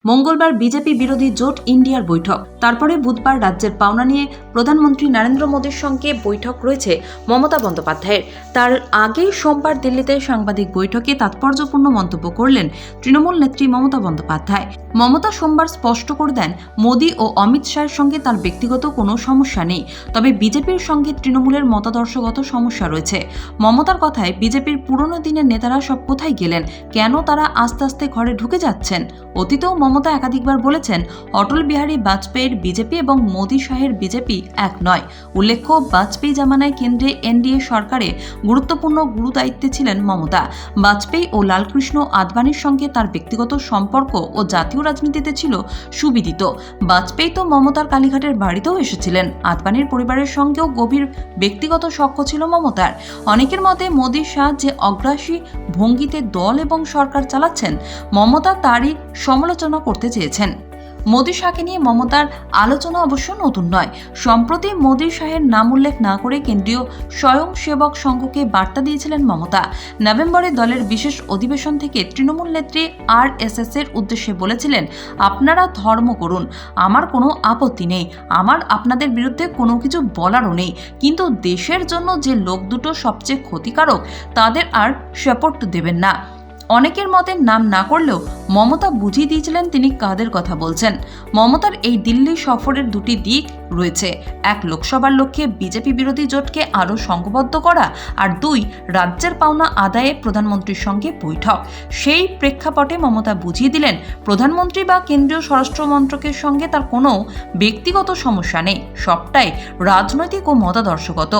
মঙ্গলবার বিজেপি বিরোধী জোট ইন্ডিয়ার বৈঠক। তারপরে বুধবার রাজ্যের পাওনা নিয়ে প্রধানমন্ত্রী নরেন্দ্র মোদীর সঙ্গে বৈঠক রয়েছে মমতা বন্দ্যোপাধ্যায়ের। তার আগেই সোমবার দিল্লিতে সাংবাদিক বৈঠকে তাৎপর্যপূর্ণ মন্তব্য করলেন তৃণমূল নেত্রী মমতা বন্দ্যোপাধ্যায়। মমতা সোমবার স্পষ্ট করে দেন, মোদী ও অমিত শাহের সঙ্গে তার ব্যক্তিগত কোনো সমস্যা নেই, তবে বিজেপির সঙ্গে তৃণমূলের মতাদর্শগত সমস্যা রয়েছে। মমতার কথায়, বিজেপির পুরনো দিনের নেতারা সব কোথায় গেলেন? কেন তারা আস্তে আস্তে ঘরে ঢুকে যাচ্ছেন? অতীতেও মমতা একাধিকবার বলেছেন, অটল বিহারী বাজপেয়ীর বিজেপি এবং মোদী শাহের বিজেপি এক নয়। উল্লেখ্য, বাজপেয়ী জামানায় কেন্দ্রে এনডিএ সরকারে গুরুত্বপূর্ণ গুরুদায়িত্বে ছিলেন মমতা। বাজপেয়ী ও লালকৃষ্ণ আদবানির সঙ্গে তার ব্যক্তিগত সম্পর্ক ও জাতীয় রাজনীতিতে ছিল সুবিদিত। বাজপেয়ী তো মমতার কালীঘাটের বাড়িতেও এসেছিলেন। আদবানির পরিবারের সঙ্গেও গভীর ব্যক্তিগত সখ্য ছিল মমতার। অনেকের মতে, মোদী শাহ যে অগ্রাসী ভঙ্গিতে দল এবং সরকার চালাচ্ছেন, মমতা তারই সমালোচনা করতে চেয়েছেন। মোদী শাহকে নিয়ে মমতার আলোচনা অবশ্য নতুন নয়। সম্প্রতি মোদী শাহের নাম উল্লেখ না করে কেন্দ্রীয় স্বয়ংসেবক সংঘকে বার্তা দিয়েছিলেন মমতা। নভেম্বরে দলের বিশেষ অধিবেশন থেকে তৃণমূল নেত্রী RSS এর উদ্দেশ্যে বলেছিলেন, আপনারা ধর্ম করুন, আমার কোনো আপত্তি নেই, আমার আপনাদের বিরুদ্ধে কোনো কিছু বলারও নেই, কিন্তু দেশের জন্য যে লোক দুটো সবচেয়ে ক্ষতিকারক, তাদের আর সাপোর্ট দেবেন না। অনেকের মতে নাম না করলেও মমতা বুঝিয়ে দিয়েছিলেন তিনি কাদের কথা বলছেন। মমতার এই দিল্লি সফরের দুটি দিক রয়েছে: এক, লোকসভার লক্ষ্যে বিজেপি বিরোধী জোটকে আরও সংঘবদ্ধ করা, আর দুই, রাজ্যের পাওনা আদায়ে প্রধানমন্ত্রীর সঙ্গে বৈঠক। সেই প্রেক্ষাপটে মমতা বুঝিয়ে দিলেন, প্রধানমন্ত্রী বা কেন্দ্রীয় স্বরাষ্ট্র মন্ত্রকের সঙ্গে তার কোনো ব্যক্তিগত সমস্যা নেই, সবটাই রাজনৈতিক ও মতাদর্শগত।